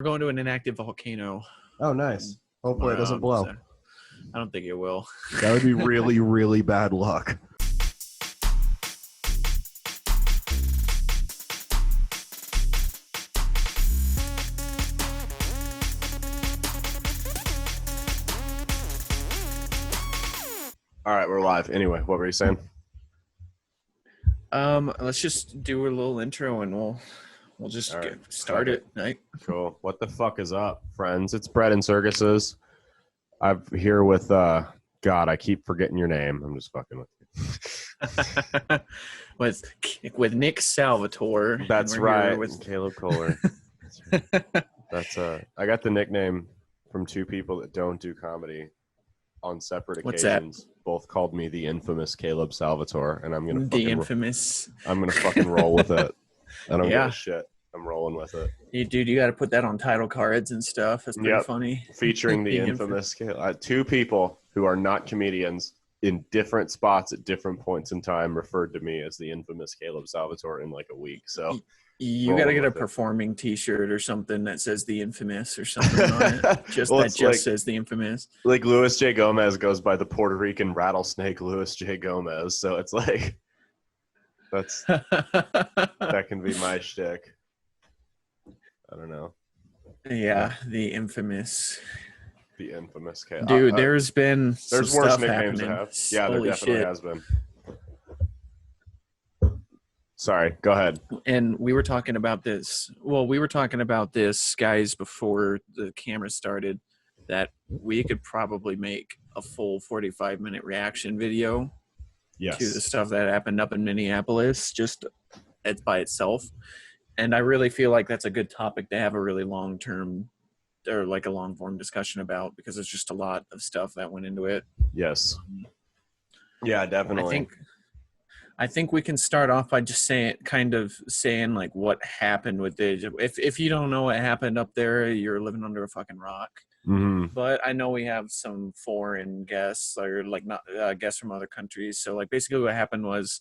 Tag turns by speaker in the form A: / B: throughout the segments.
A: We're going to an inactive volcano.
B: Oh, nice. Hopefully it doesn't blow.
A: So I don't think it will.
B: That would be really, really bad luck. All right, we're live. Anyway, what were you saying?
A: Let's just do a little intro and we'll just start it. Right?
B: Cool. What the fuck is up, friends? It's Bread Circuses. I'm here with God, I keep forgetting your name. I'm just fucking with you.
A: with Nick Salvatore.
B: That's right. With Caleb Kohler. That's I got the nickname from two people that don't do comedy on separate occasions.
A: What's that?
B: Both called me the infamous Caleb Salvatore, and I'm gonna fucking roll with it. I don't give a shit. I'm rolling with it.
A: You got to put that on title cards and stuff. That's pretty funny.
B: Featuring the infamous two people who are not comedians in different spots at different points in time referred to me as the infamous Caleb Salvatore in like a week. So
A: you got to get a performing T-shirt or something that says the infamous or something on it. Just says the infamous.
B: Like Luis J. Gomez goes by the Puerto Rican rattlesnake Luis J. Gomez. So it's like that can be my shtick. I don't know.
A: Yeah, the infamous.
B: The infamous
A: Dude, there's been
B: there's
A: some
B: worse
A: stuff
B: nicknames
A: happening.
B: to have. Yeah, there definitely has been. Sorry, go ahead.
A: And we were talking about this. Well, we were talking about this, guys, before the camera started, that we could probably make a full 45-minute reaction video to the stuff that happened up in Minneapolis, just by itself. And I really feel like that's a good topic to have a really long-term or like a long-form discussion about, because there's just a lot of stuff that went into it.
B: Yes. Yeah, definitely.
A: I think we can start off by just saying like what happened with it. If you don't know what happened up there, you're living under a fucking rock.
B: Mm-hmm.
A: But I know we have some foreign guests, or like not guests from other countries. So like basically what happened was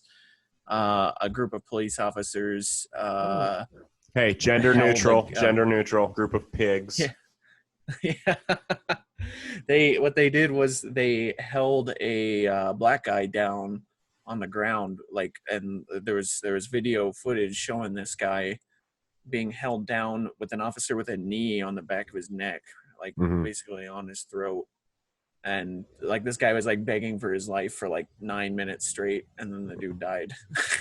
A: a group of police officers.
B: Hey, gender neutral group of pigs.
A: Yeah. What they did was they held a black guy down on the ground, like, and there was video footage showing this guy being held down with an officer with a knee on the back of his neck, like basically on his throat. And like this guy was like begging for his life for like 9 minutes straight, and then the dude died.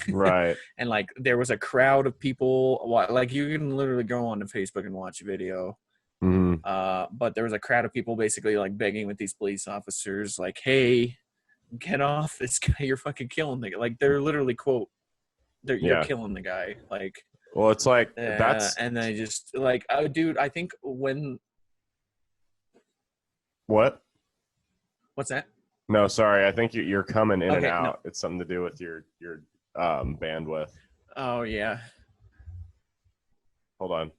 B: Right.
A: And like there was a crowd of people, like you can literally go on to Facebook and watch a video. But there was a crowd of people basically like begging with these police officers, like, hey, get off this guy, you're fucking killing the guy. Like they're literally you're killing the guy. Like,
B: well, it's like that's,
A: and they just like, oh dude, I think what's that?
B: No, sorry, I think you're coming in and out.
A: No.
B: It's something to do with your bandwidth.
A: Oh yeah,
B: hold on.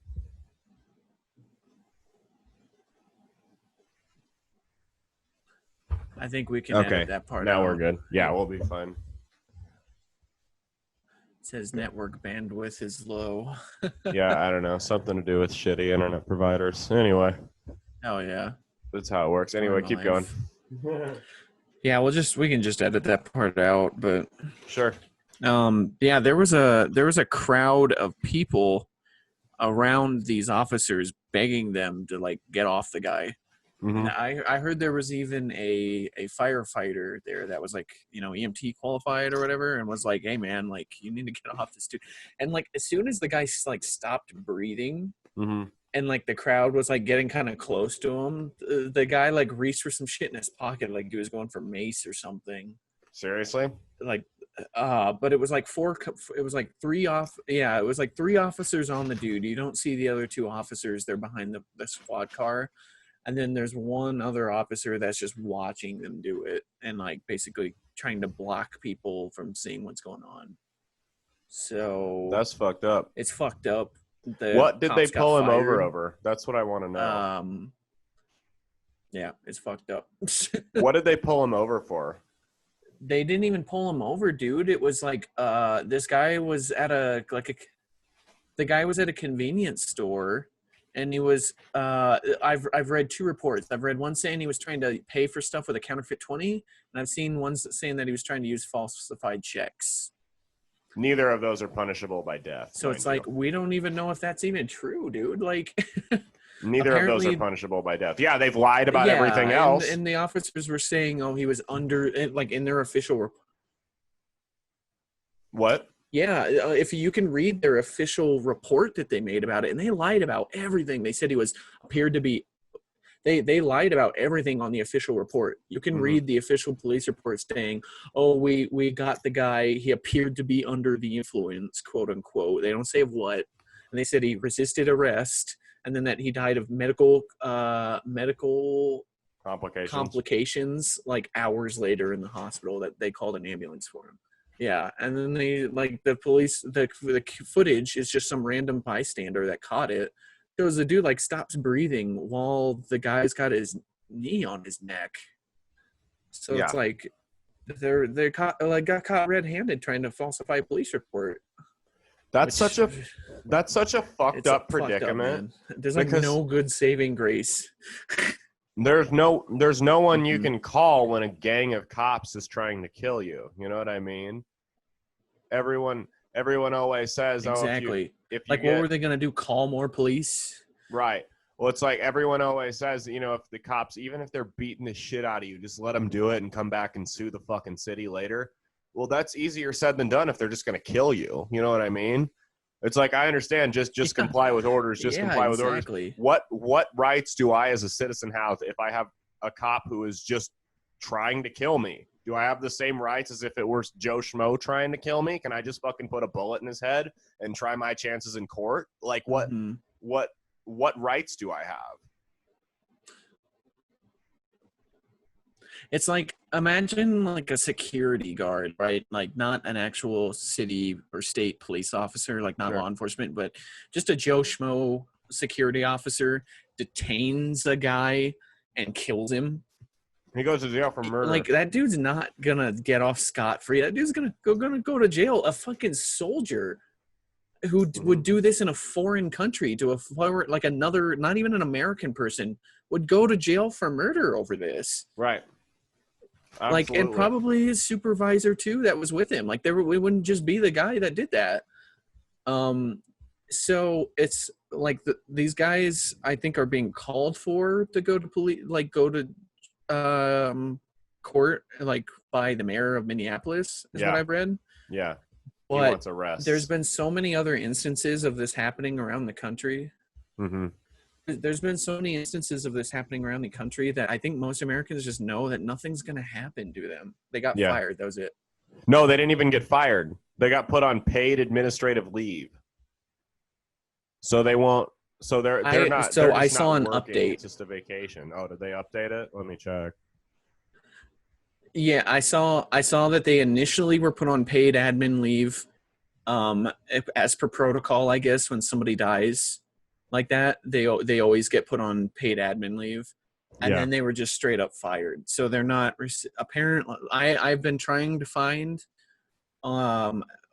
A: I think we can edit that part
B: now
A: out.
B: We're good. Yeah, we'll be fine.
A: It says network bandwidth is low.
B: Yeah, I don't know. Something to do with shitty internet providers. Anyway.
A: Oh yeah.
B: That's how it works. Anyway, keep going.
A: Yeah, we can just edit that part out, but
B: sure.
A: Yeah, there was a crowd of people around these officers begging them to like get off the guy. And I heard there was even a firefighter there that was like, EMT qualified or whatever, and was like, hey man, like you need to get off this dude. And like as soon as the guy like stopped breathing, and like the crowd was like getting kind of close to him, the guy like reached for some shit in his pocket, like he was going for mace or something.
B: Seriously?
A: Like but it was like three officers on the dude. You don't see the other two officers. They're behind the squad car. And then there's one other officer that's just watching them do it and like basically trying to block people from seeing what's going on. So
B: that's fucked up.
A: It's fucked up.
B: What did they pull him over? That's what I want to know.
A: Yeah, it's fucked up.
B: What did they pull him over for?
A: They didn't even pull him over, dude. It was like this guy was at the guy was at a convenience store. and he was I've read two reports. I've read one saying he was trying to pay for stuff with a counterfeit 20, and I've seen ones saying that he was trying to use falsified checks.
B: Neither of those are punishable by death.
A: So it's like we don't even know if that's even true, dude. Like
B: neither of those are punishable by death. Yeah, they've lied about everything else.
A: And the officers were saying, oh, he was under, like in their official report.
B: What?
A: Yeah, if you can read their official report that they made about it, and they lied about everything. They said he was appeared to be. They lied about everything on the official report. You can read the official police report saying, "Oh, we got the guy. He appeared to be under the influence, quote unquote." They don't say of what, and they said he resisted arrest, and then that he died of medical complications like hours later in the hospital. That they called an ambulance for him. Yeah, and then they like the police. The footage is just some random bystander that caught it. Shows the dude like stops breathing while the guy's got his knee on his neck. So it's like they got caught red-handed trying to falsify a police report.
B: That's such a fucked up predicament.
A: There's like no good saving grace.
B: There's no one you can call when a gang of cops is trying to kill you. You know what I mean? Everyone always says,
A: exactly.
B: Oh, if you
A: like, what were they going to do? Call more police?
B: Right. Well, it's like everyone always says, you know, if the cops, even if they're beating the shit out of you, just let them do it and come back and sue the fucking city later. Well, that's easier said than done if they're just going to kill you. You know what I mean? It's like, I understand, just comply with orders, comply with orders. What rights do I as a citizen have if I have a cop who is just trying to kill me? Do I have the same rights as if it were Joe Schmo trying to kill me? Can I just fucking put a bullet in his head and try my chances in court? Like what rights do I have?
A: It's like, imagine like a security guard, right? Like not an actual city or state police officer, like not law enforcement, but just a Joe Schmo security officer detains a guy and kills him.
B: He goes to jail for murder.
A: Like that dude's not gonna get off scot-free. That dude's gonna go to jail. A fucking soldier who would do this in a foreign country to a foreign, like another, not even an American person, would go to jail for murder over this.
B: Right. Absolutely.
A: Like, and probably his supervisor too that was with him. Like it wouldn't just be the guy that did that. So it's like these guys, I think, are being called for to go to police, like go to court, like by the mayor of Minneapolis is what I've read.
B: Yeah.
A: But he wants arrests. There's been so many other instances of this happening around the country. There's been so many instances of this happening around the country that I think most Americans just know that nothing's going to happen to them. They got fired. That was it.
B: No, they didn't even get fired. They got put on paid administrative leave. So they won't. So they're not. So
A: I saw an update.
B: It's just a vacation. Oh, did they update it? Let me check.
A: Yeah, I saw that they initially were put on paid admin leave, as per protocol, I guess. When somebody dies like that, they always get put on paid admin leave, and then they were just straight up fired. So they're not apparently. I've been trying to find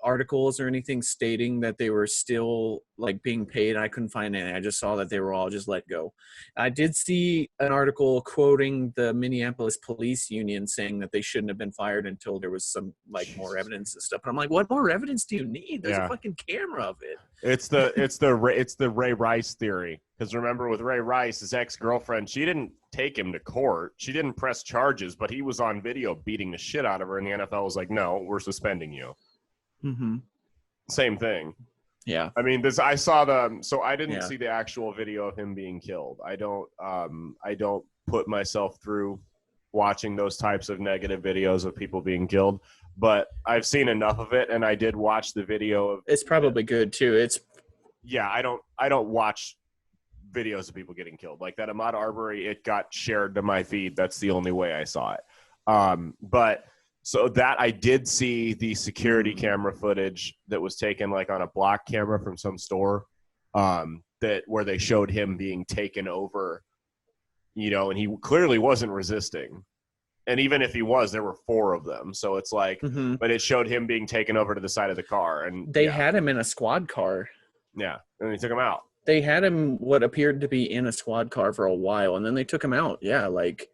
A: articles or anything stating that they were still like being paid. I couldn't find any. I just saw that they were all just let go. I did see an article quoting the Minneapolis police union saying that they shouldn't have been fired until there was some like more evidence and stuff. But I'm like, what more evidence do you need? There's a fucking camera of it.
B: It's the Ray Rice theory. Because remember, with Ray Rice, his ex-girlfriend, she didn't take him to court. She didn't press charges, but he was on video beating the shit out of her, and the NFL was like, no, we're suspending you. Same thing.
A: Yeah.
B: I mean, I saw so I didn't see the actual video of him being killed. I don't put myself through watching those types of negative videos of people being killed, but I've seen enough of it, and I did watch the video of.
A: It's probably good too.
B: I don't watch videos of people getting killed like that. Ahmaud Arbery, it got shared to my feed. That's the only way I saw it. But so that I did see the security camera footage that was taken like on a block camera from some store, where they showed him being taken over, you know, and he clearly wasn't resisting. And even if he was, there were 4 of them. So it's like, but it showed him being taken over to the side of the car. And
A: they had him in a squad car.
B: Yeah. And they took him out.
A: they had him what appeared to be in a squad car for a while, and then they took him out. Yeah, like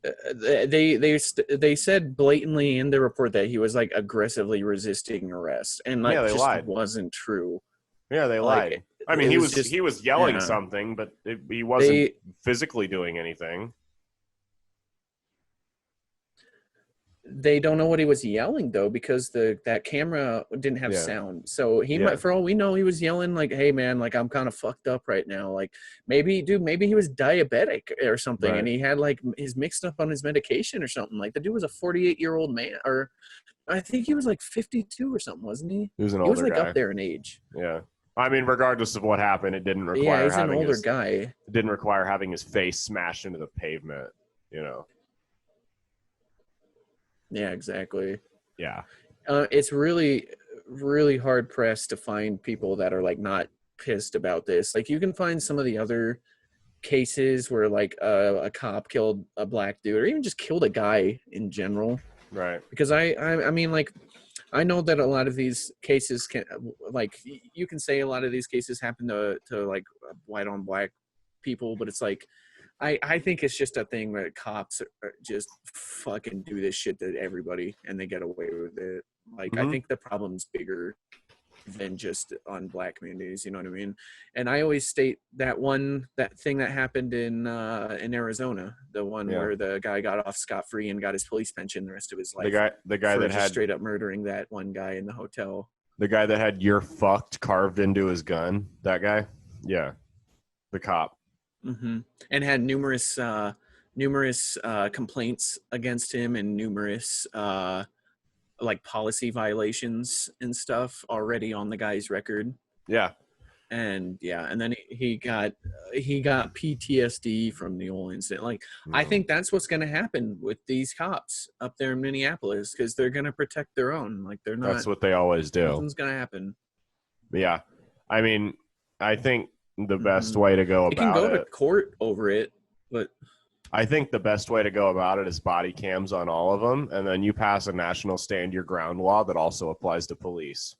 A: they said blatantly in the report that he was like aggressively resisting arrest, and
B: Yeah,
A: that
B: they
A: just
B: lied.
A: wasn't true.
B: Yeah, they
A: Like
B: lied. I mean,
A: it
B: he
A: was
B: was
A: just,
B: he was yelling
A: yeah.
B: something, but he wasn't
A: They
B: physically doing anything.
A: they don't know what he was yelling though, because that camera didn't have
B: Yeah,
A: sound. So he
B: yeah,
A: might, for all we know, he was yelling like, "Hey man, like I'm kind of fucked up right now." Like maybe, dude, maybe he was diabetic or something, and
B: right.
A: he had like his mixed up on his medication or something. Like the dude was a 48-year-old man, or I think he was like 52 or something, wasn't he?
B: He was an
A: He was
B: older
A: like up
B: guy.
A: there in age.
B: Yeah. I mean, regardless of what happened,
A: Yeah, he's an older guy.
B: it didn't require having his face smashed into the pavement. You know.
A: Yeah, exactly.
B: Yeah.
A: It's really, really hard pressed to find people that are like not pissed about this. Like you can find some of the other cases where like a cop killed a black dude, or even just killed a guy in general.
B: Right.
A: Because I mean, like I know that a lot of these cases can, like you can say a lot of these cases happen to like white on black people, but it's like I think it's just a thing where cops just fucking do this shit to everybody and they get away with it. Like I
B: Mm-hmm.
A: think the problem's bigger than just on black communities, you know what I mean? And I always state that thing that happened in Arizona, the one
B: Yeah.
A: where the guy got off scot-free and got his police pension the rest of his
B: The
A: life
B: guy
A: for
B: that
A: just
B: had
A: straight up murdering that one guy in the hotel.
B: the guy that had "you're fucked" carved into his gun. That guy. Yeah. The cop.
A: Hmm. And had numerous complaints against him, and numerous like policy violations and stuff already on the guy's record.
B: Yeah.
A: And yeah, and then he got PTSD from the whole incident. Like I
B: Mm.
A: think that's what's going to happen with these cops up there in Minneapolis, because they're going to protect their own. Like they're
B: That's
A: not,
B: what they always do.
A: nothing's going to happen.
B: But yeah. I mean, I think the best
A: Hmm.
B: way to go
A: It can
B: about
A: go to
B: it
A: court over it, but
B: I think the best way to go about it is body cams on all of them, and then you pass a national stand your ground law that also applies to police.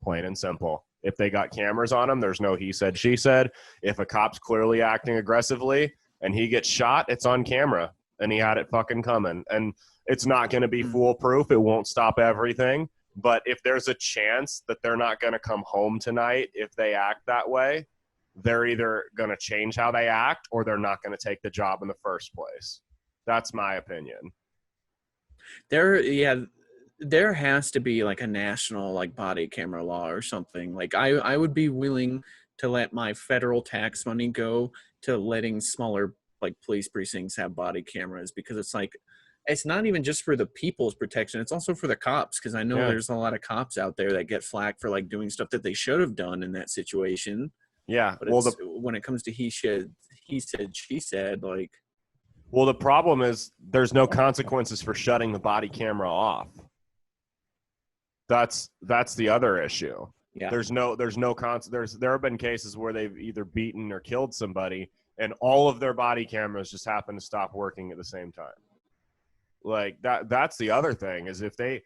B: Plain and simple. If they got cameras on them, there's no he said, she said. If a cop's clearly acting aggressively and he gets shot, it's on camera, and he had it fucking coming. And it's not going to be foolproof. It won't stop everything. But if there's a chance that they're not going to come home tonight if they act that way, they're either going to change how they act or they're not going to take the job in the first place. That's my opinion.
A: yeah, there has to be like a national like body camera law or something. Like I would be willing to let my federal tax money go to letting smaller like police precincts have body cameras, because it's like it's not even just for the people's protection, it's also for the cops, because I know
B: Yeah.
A: there's a lot of cops out there that get flack for like doing stuff that they should have done in that situation.
B: Yeah.
A: But it's when it comes to he said, she said, like
B: The problem is there's no consequences for shutting the body camera off. That's the other issue.
A: yeah.
B: There have been cases where they've either beaten or killed somebody and all of their body cameras just happen to stop working at the same time. Like that's the other thing is if they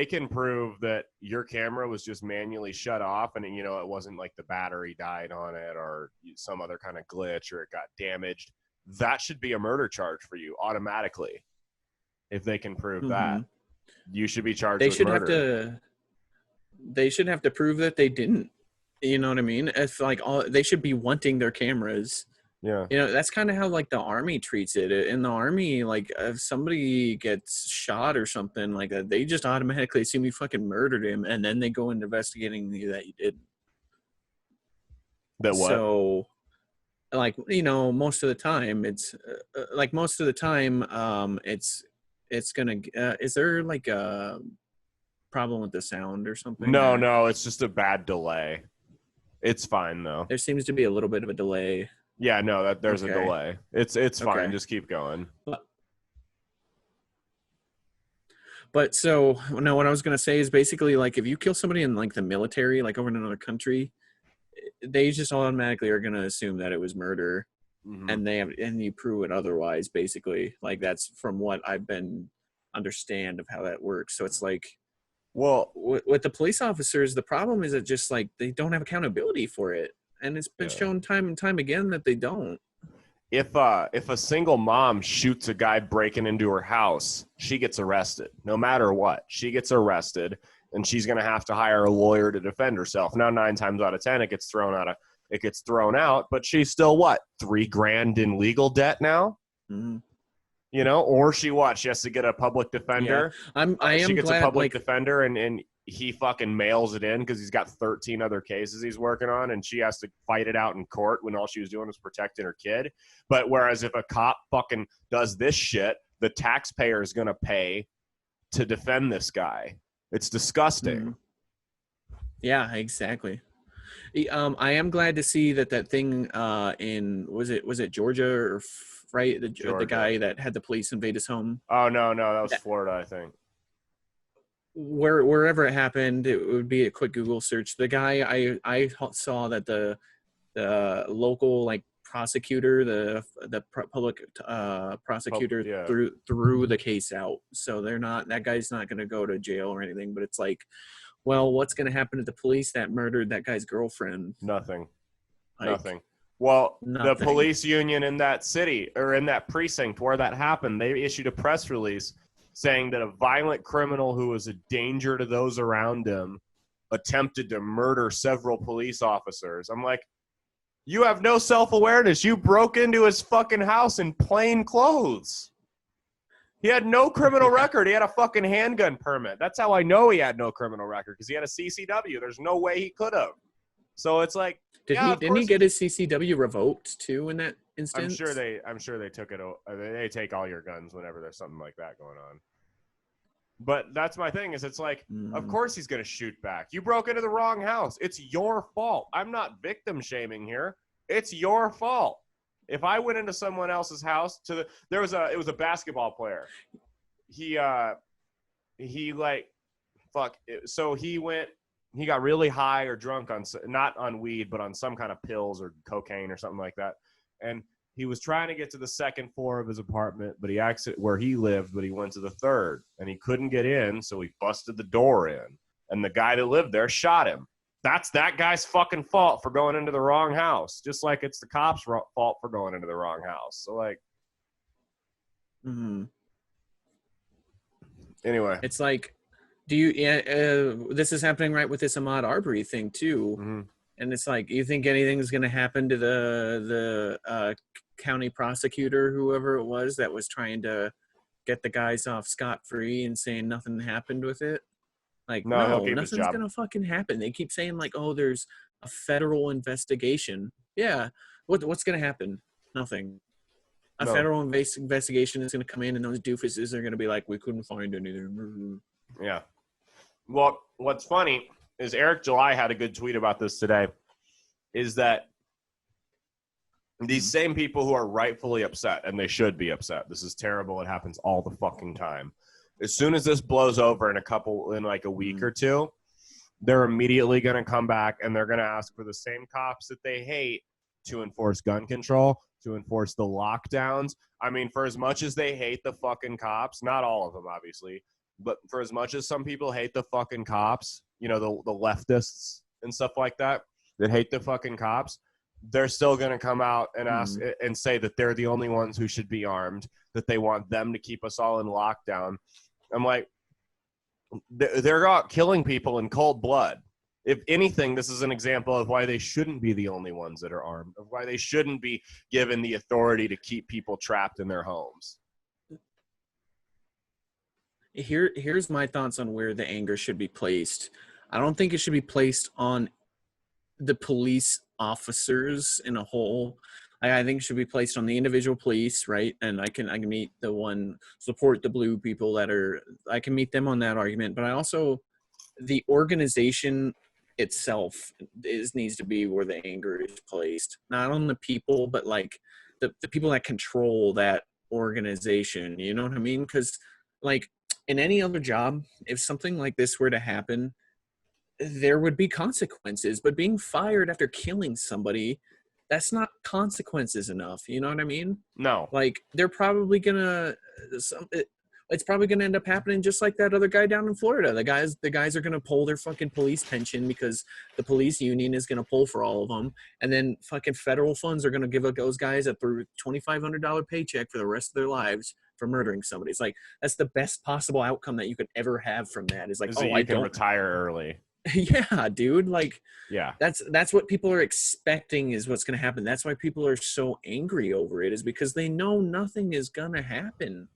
B: can prove that your camera was just manually shut off and it wasn't like the battery died on it or some other kind of glitch or it got damaged, that should be a murder charge for you automatically. If they can prove that, you should be charged with murder.
A: They should have to prove that they didn't. You know what I mean? It's like they should be wanting their cameras.
B: Yeah.
A: That's kind of how like the army treats it. In the army, like if somebody gets shot or something like that, they just automatically assume you fucking murdered him, and then they go into investigating that you didn't.
B: That what?
A: So, like most of the time, it's gonna. Is there like a problem with the sound or something?
B: No, it's just a bad delay. It's fine though.
A: There seems to be a little bit of a delay.
B: Yeah, no, there's a
A: Okay.
B: delay. It's fine.
A: Okay.
B: Just keep going.
A: But so no, what I was gonna say is basically like if you kill somebody in like the military, like over in another country, they just automatically are gonna assume that it was murder, and you prove it otherwise. Basically, like that's from what I've been understand of how that works. So it's like
B: Well,
A: with the police officers, the problem is that just like they don't have accountability for it, and it's been shown time and time again that they don't.
B: If a single mom shoots a guy breaking into her house, she gets arrested. No matter what, she gets arrested, and she's going to have to hire a lawyer to defend herself. Now, 9 times out of 10, it gets thrown out. But she's still what, $3,000 in legal debt now?
A: Mm-hmm.
B: You know, or she has to get a public defender.
A: Yeah.
B: She gets
A: glad,
B: a public defender, and he fucking mails it in because he's got 13 other cases he's working on, and she has to fight it out in court when all she was doing was protecting her kid. But whereas if a cop fucking does this shit, the taxpayer is going to pay to defend this guy. It's disgusting.
A: Mm-hmm. Yeah, exactly. I am glad to see that thing in was it Georgia or right the guy that had the police invade his home.
B: Oh no, that was Florida, I think.
A: Wherever it happened, it would be a quick Google search. The guy I saw that the local like prosecutor, the public prosecutor threw the case out. So that guy's not going to go to jail or anything. But it's like, well, what's going to happen to the police that murdered that guy's girlfriend?
B: Nothing. Well,
A: nothing.
B: The police union in that city or in that precinct where that happened, they issued a press release saying that a violent criminal who was a danger to those around him attempted to murder several police officers. I'm like, you have no self-awareness. You broke into his fucking house in plain clothes. He had no criminal record. He had a fucking handgun permit. That's how I know he had no criminal record, because he had a CCW. There's no way he could have. So it's like,
A: didn't he get his CCW revoked too in that instance?
B: I'm sure they took it. They take all your guns whenever there's something like that going on. But that's my thing, is it's like, of course he's going to shoot back. You broke into the wrong house. It's your fault. I'm not victim shaming here. It's your fault. If I went into someone else's house it was a basketball player. He got really high or drunk on, not on weed, but on some kind of pills or cocaine or something like that. And he was trying to get to the second floor of his apartment, but he exited where he lived, but he went to the third, and he couldn't get in, so he busted the door in. And the guy that lived there shot him. That's that guy's fucking fault for going into the wrong house, just like it's the cops' fault for going into the wrong house. So, like, anyway.
A: It's like, this is happening right with this Ahmaud Arbery thing, too.
B: Mm-hmm.
A: And it's like, you think anything's going to happen to the county prosecutor, whoever it was, that was trying to get the guys off scot-free and saying nothing happened with it? Like, no, nothing's going to fucking happen. They keep saying, like, oh, there's a federal investigation. Yeah. What's going to happen? Nothing. A federal investigation is going to come in, and those doofuses are going to be like, we couldn't find anything.
B: Yeah. Well, what's funny is Eric July had a good tweet about this today, is that these same people who are rightfully upset, and they should be upset, this is terrible, it happens all the fucking time, as soon as this blows over in like a week or two, they're immediately going to come back and they're going to ask for the same cops that they hate to enforce gun control, to enforce the lockdowns. I mean, for as much as they hate the fucking cops, not all of them, obviously, but for as much as some people hate the fucking cops, you know, the leftists and stuff like that hate the fucking cops, they're still going to come out and ask and say that they're the only ones who should be armed, that they want them to keep us all in lockdown. I'm like, they're out killing people in cold blood. If anything, this is an example of why they shouldn't be the only ones that are armed, of why they shouldn't be given the authority to keep people trapped in their homes.
A: Here's my thoughts on where the anger should be placed. I don't think it should be placed on the police officers in a whole. I think it should be placed on the individual police, right? And I can meet the one, support the blue people I can meet them on that argument. But I also, the organization itself needs to be where the anger is placed. Not on the people, but like the people that control that organization. You know what I mean? Because like in any other job, if something like this were to happen, there would be consequences. But being fired after killing somebody, that's not consequences enough. You know what I mean?
B: No.
A: Like, they're probably gonna it's probably going to end up happening just like that other guy down in Florida. The guys are going to pull their fucking police pension because the police union is going to pull for all of them, and then fucking federal funds are going to give those guys a $2,500 paycheck for the rest of their lives for murdering somebody. It's like that's the best possible outcome that you could ever have from that. Is like,
B: is that you can retire early.
A: Yeah, dude. Like,
B: yeah,
A: that's what people are expecting is what's going to happen. That's why people are so angry over it, is because they know nothing is going to happen.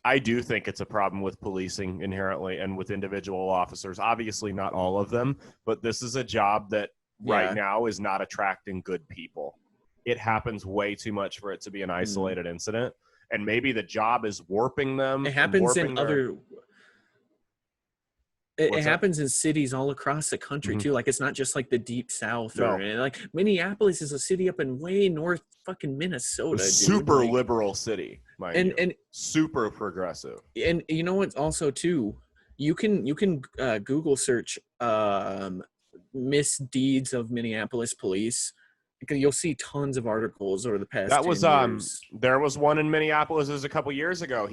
B: I do think it's a problem with policing inherently and with individual officers. Obviously, not all of them, but this is a job that right now is not attracting good people. It happens way too much for it to be an isolated incident, and maybe the job is warping them.
A: It happens in other. It happens in cities all across the country too. Like, it's not just like the deep south or like Minneapolis is a city up in way north fucking Minnesota.
B: Super liberal city, and super progressive.
A: And you know what? Also too, you can Google search misdeeds of Minneapolis police. You'll see tons of articles over the past.
B: That was
A: 10 years.
B: There was one in Minneapolis. It was a couple years ago.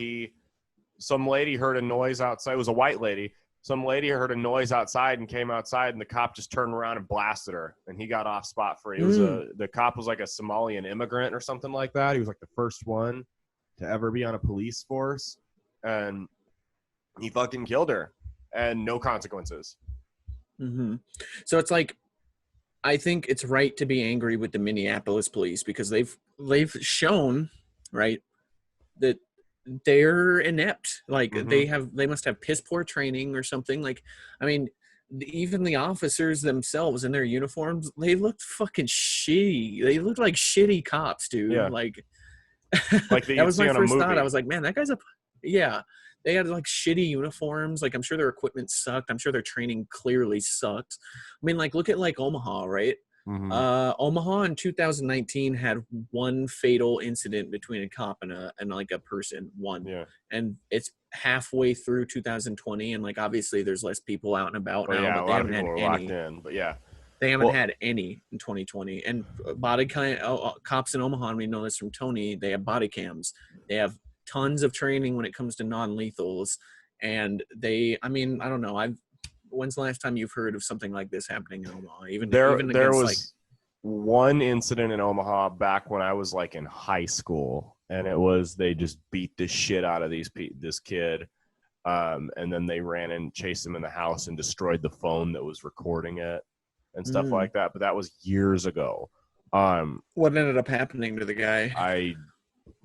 B: Some lady heard a noise outside. It was a white lady. Some lady heard a noise outside and came outside, and the cop just turned around and blasted her, and he got off spot free. It was the cop was like a Somalian immigrant or something like that. He was like the first one to ever be on a police force, and he fucking killed her, and no consequences.
A: So it's like, I think it's right to be angry with the Minneapolis police because they've shown, right, that they're inept. Like they must have piss poor training or something. Like, I mean, even the officers themselves in their uniforms, they looked fucking shitty. They looked like shitty cops, dude.
B: Yeah.
A: Like
B: that
A: was my first thought. I was like, man, that guy's they had like shitty uniforms. Like, I'm sure their equipment sucked. I'm sure their training clearly sucked. I mean, like, look at like Omaha, right? Omaha in 2019 had one fatal incident between a cop and like a person, and it's halfway through 2020, and like obviously there's less people out and about now, but they haven't had any. They haven't had any in 2020. And cops in Omaha, we know this from Tony, they have body cams. They have tons of training when it comes to non-lethals, and I don't know. When's the last time you've heard of something like this happening in Omaha? There was
B: one incident in Omaha back when I was like in high school, and it was they just beat the shit out of this kid, and then they ran and chased him in the house and destroyed the phone that was recording it and stuff like that. But that was years ago.
A: What ended up happening to the guy?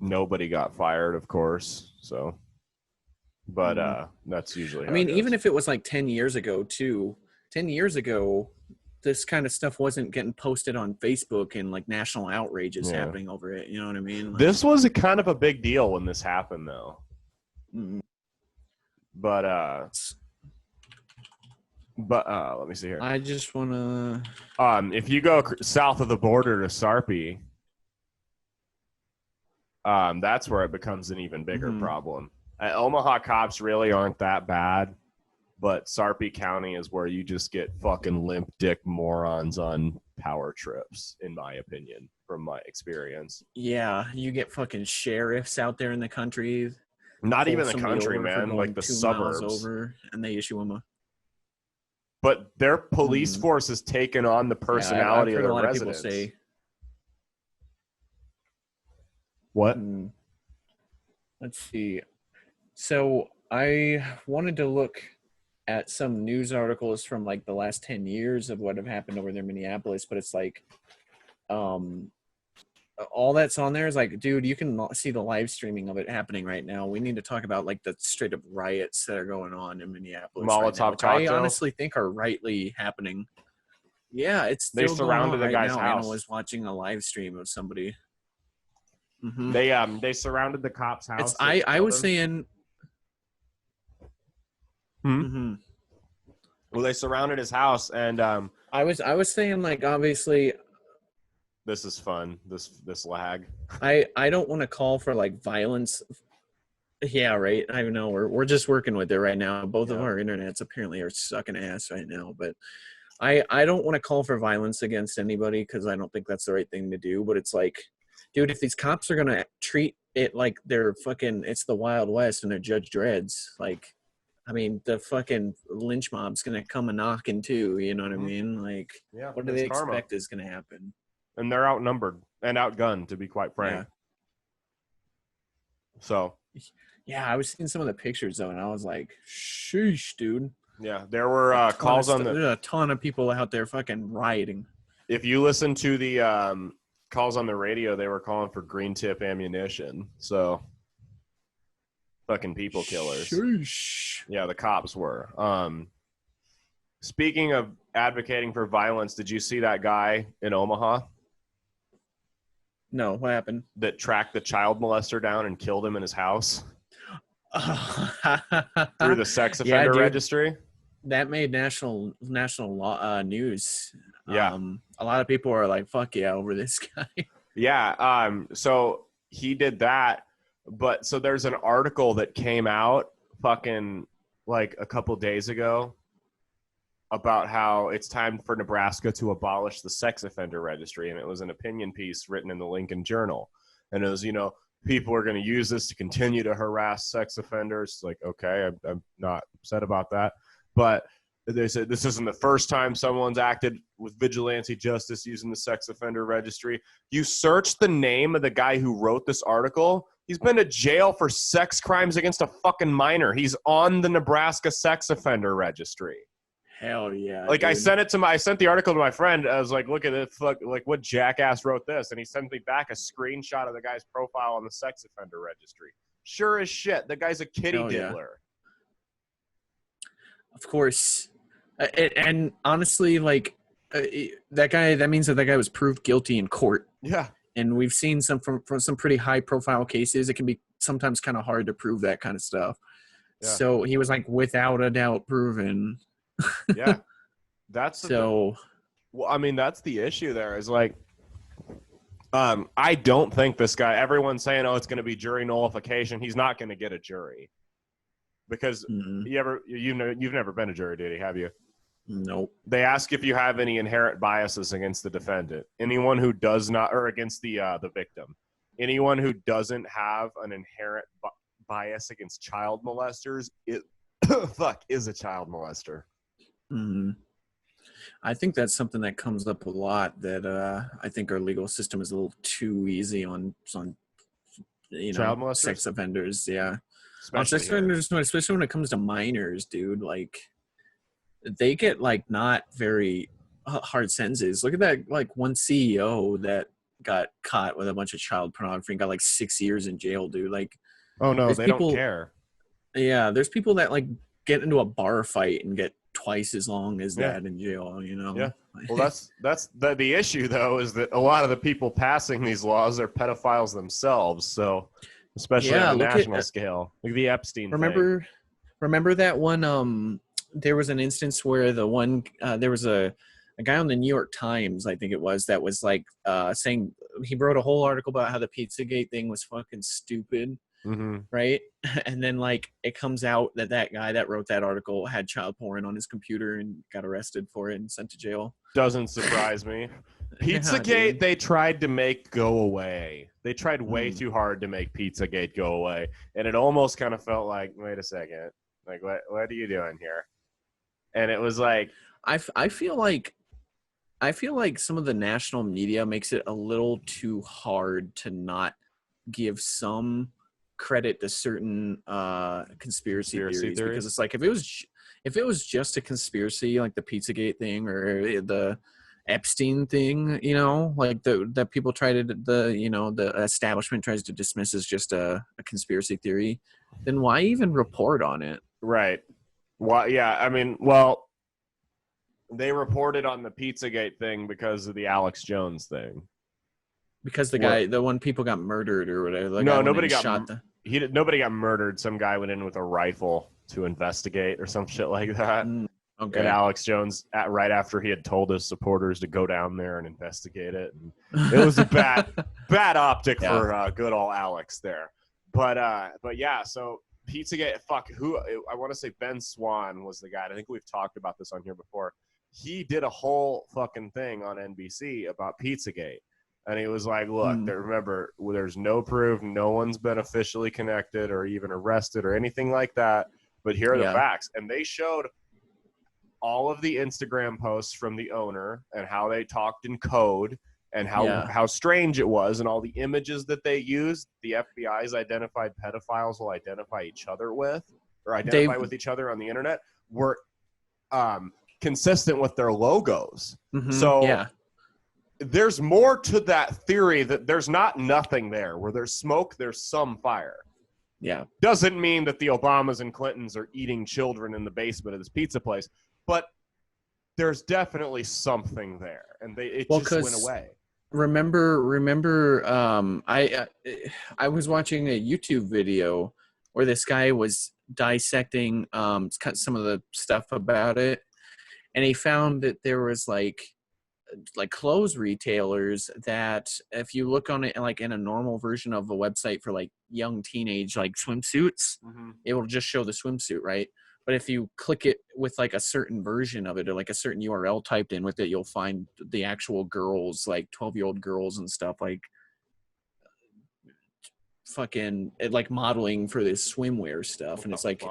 B: Nobody got fired, of course. So. But that's usually.
A: I mean, even if it was like 10 years ago, too. 10 years ago, this kind of stuff wasn't getting posted on Facebook and like national outrages happening over it. You know what I mean? Like,
B: this was a kind of a big deal when this happened, though. But let me see here.
A: I just want to.
B: If you go south of the border to Sarpy, that's where it becomes an even bigger problem. Omaha cops really aren't that bad, but Sarpy County is where you just get fucking limp dick morons on power trips, in my opinion, from my experience.
A: Yeah, you get fucking sheriffs out there in the country.
B: Not even the country, man, like the
A: 2
B: suburbs.
A: miles over, and they issue them
B: But their police force has taken on the personality of their residents.
A: People say.
B: What?
A: Let's see. So I wanted to look at some news articles from like the last 10 years of what have happened over there in Minneapolis, but it's like all that's on there is like, dude, you can see the live streaming of it happening right now. We need to talk about like the straight up riots that are going on in Minneapolis.
B: Molotov cocktails.
A: I honestly think are rightly happening. Yeah, it's still
B: they surrounded the guy's house.
A: I was watching a live stream of somebody.
B: They surrounded the cop's house.
A: I was saying.
B: Well, they surrounded his house, and
A: I was saying, like, obviously,
B: this is fun. This lag.
A: I don't want to call for like violence. Yeah, right. I know we're just working with it right now. Both of our internets apparently are sucking ass right now, but I don't want to call for violence against anybody because I don't think that's the right thing to do. But it's like, dude, if these cops are gonna treat like they're fucking, it's the Wild West and they're Judge Dredd's. Like, I mean, the fucking lynch mob's gonna come a knocking too. You know what I mean? Like,
B: Yeah,
A: what do
B: it's
A: they
B: karma.
A: expect is gonna happen?
B: And they're outnumbered and outgunned, to be quite frank.
A: Yeah.
B: So.
A: Yeah, I was seeing some of the pictures though, and I was like, "Sheesh, dude."
B: Yeah, there were calls on
A: there's a ton of people out there fucking rioting.
B: If you listen to the calls on the radio, they were calling for green tip ammunition. So, fucking people killers.
A: Sheesh.
B: Yeah, the cops were. Speaking of advocating for violence, did you see that guy in Omaha
A: No, what happened?
B: that tracked the child molester down and killed him in his house through the sex offender registry?
A: That made national news.
B: Yeah.
A: A lot of people are like, "Fuck yeah," over this guy.
B: Yeah. So he did that, but so there's an article that came out fucking like a couple days ago about how it's time for Nebraska to abolish the sex offender registry, and it was an opinion piece written in the Lincoln Journal, and it was, you know, people are going to use this to continue to harass sex offenders. Like, okay, I'm not upset about that. But they said this isn't the first time someone's acted with vigilante justice using the sex offender registry. You search the name of the guy who wrote this article. He's been to jail for sex crimes against a fucking minor. He's on the Nebraska sex offender registry.
A: Hell yeah.
B: Like,
A: dude.
B: I sent the article to my friend. I was like, look at it. Fuck, like, what jackass wrote this? And he sent me back a screenshot of the guy's profile on the sex offender registry. Sure as shit. The guy's a kitty diddler.
A: Of course. And honestly, like, that means that guy was proved guilty in court.
B: Yeah.
A: And we've seen some from some pretty high profile cases. It can be sometimes kind of hard to prove that kind of stuff. Yeah. So he was like without a doubt proven.
B: Yeah. That's so. Well, I mean, that's the issue there is like, I don't think this guy, everyone's saying, oh, it's going to be jury nullification. He's not going to get a jury because you've never been a jury duty, have you?
A: Nope.
B: They ask if you have any inherent biases against the defendant. Anyone who does not, or against the victim, anyone who doesn't have an inherent bias against child molesters, is a child molester.
A: Mm-hmm. I think that's something that comes up a lot. That I think our legal system is a little too easy on you know,
B: child molesters?
A: Sex offenders. Yeah,
B: especially
A: when it comes to minors, dude. Like, they get like not very hard sentences. Look at that, like one CEO that got caught with a bunch of child pornography and got like 6 years in jail, dude. Like,
B: oh no, they don't care.
A: Yeah, there's people that like get into a bar fight and get twice as long as that in jail, you know?
B: Yeah. Well, that's the issue, though, is that a lot of the people passing these laws are pedophiles themselves. So, especially on a national scale, like the Epstein thing.
A: Remember that one? There was an instance where there was a guy on the New York Times, I think it was, that was like saying, he wrote a whole article about how the Pizzagate thing was fucking stupid.
B: Mm-hmm.
A: Right. And then like it comes out that guy that wrote that article had child porn on his computer and got arrested for it and sent to jail.
B: Doesn't surprise me. Pizzagate, they tried to make go away. They tried way too hard to make Pizzagate go away. And it almost kind of felt like, wait a second, like what are you doing here? And it was like,
A: I feel like some of the national media makes it a little too hard to not give some credit to certain conspiracy theories, because it's like if it was just a conspiracy like the Pizzagate thing or the Epstein thing, you know, like that people try to the establishment tries to dismiss as just a conspiracy theory, then why even report on it?
B: Right. Well, yeah, I mean, well, they reported on the Pizzagate thing because of the Alex Jones thing.
A: Because the one people got murdered or whatever.
B: No, nobody got nobody got murdered. Some guy went in with a rifle to investigate or some shit like that.
A: Okay.
B: And Alex Jones, right after he had told his supporters to go down there and investigate it, and it was a bad optic for good old Alex there. But yeah, so Pizzagate, I want to say Ben Swan was the guy. I think we've talked about this on here before. He did a whole fucking thing on NBC about Pizzagate. And he was like, look, remember, there's no proof. No one's been officially connected or even arrested or anything like that. But here are the facts. And they showed all of the Instagram posts from the owner and how they talked in code and how strange it was, and all the images that they used. The FBI's identified pedophiles will identify each other with, or identify with each other on the internet, were consistent with their logos. So there's more to that theory, that there's not nothing there. Where there's smoke, there's some fire.
A: Yeah.
B: Doesn't mean that the Obamas and Clintons are eating children in the basement of this pizza place, but there's definitely something there, and it just went away.
A: Remember, I was watching a YouTube video where this guy was dissecting some of the stuff about it, and he found that there was like clothes retailers that if you look on it like in a normal version of a website for like young teenage like swimsuits, it will just show the swimsuit, right? But if you click it with like a certain version of it or like a certain URL typed in with it, you'll find the actual girls, like 12-year-old girls and stuff, like fucking like modeling for this swimwear stuff. And it's like,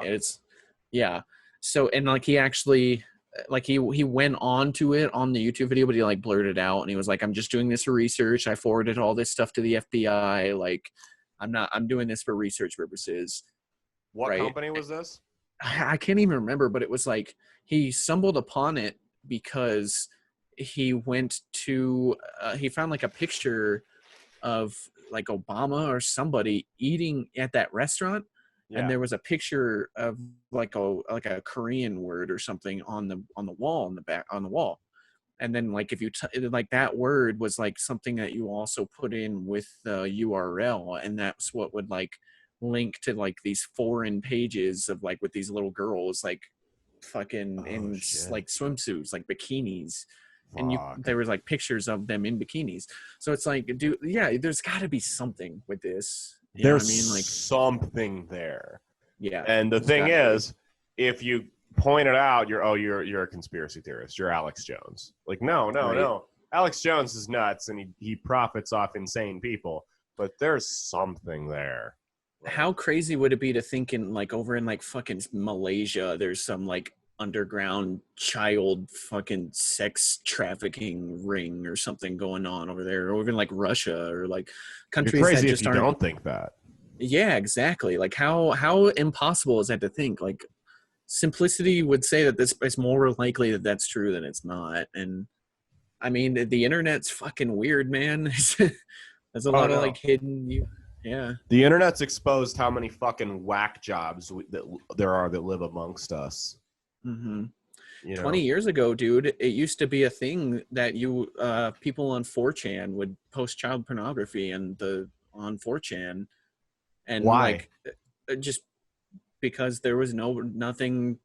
A: so, and like he actually, like he went on to it on the YouTube video, but he like blurted out and he was like, I'm just doing this for research. I forwarded all this stuff to the FBI. Like I'm doing this for research purposes.
B: What company was this?
A: I can't even remember, but it was like he stumbled upon it because he went to he found like a picture of like Obama or somebody eating at that restaurant, and there was a picture of like a Korean word or something on the wall on the wall, and then like if you like that word was like something that you also put in with the URL, and that's what would like link to like these foreign pages of like with these little girls like fucking like swimsuits, like bikinis, and there was like pictures of them in bikinis. So it's like, dude, there's got to be something with this.
B: There's like something there.
A: Yeah.
B: And the thing is, if you point it out, you're a conspiracy theorist. You're Alex Jones. Like, no. Alex Jones is nuts, and he profits off insane people. But there's something there.
A: How crazy would it be to think in like over in like fucking Malaysia, there's some like underground child fucking sex trafficking ring or something going on over there, or even like Russia or like countries
B: You're crazy
A: that just
B: if you don't think that.
A: Yeah, exactly. Like how impossible is that to think? Like simplicity would say that it's more likely that that's true than it's not. And I mean, the internet's fucking weird, man. There's a lot of like hidden.
B: The internet's exposed how many fucking whack jobs that there are that live amongst us.
A: 20 years ago, dude, it used to be a thing that you people on 4chan would post child pornography on 4chan, and
B: why?
A: Like just because there was nothing,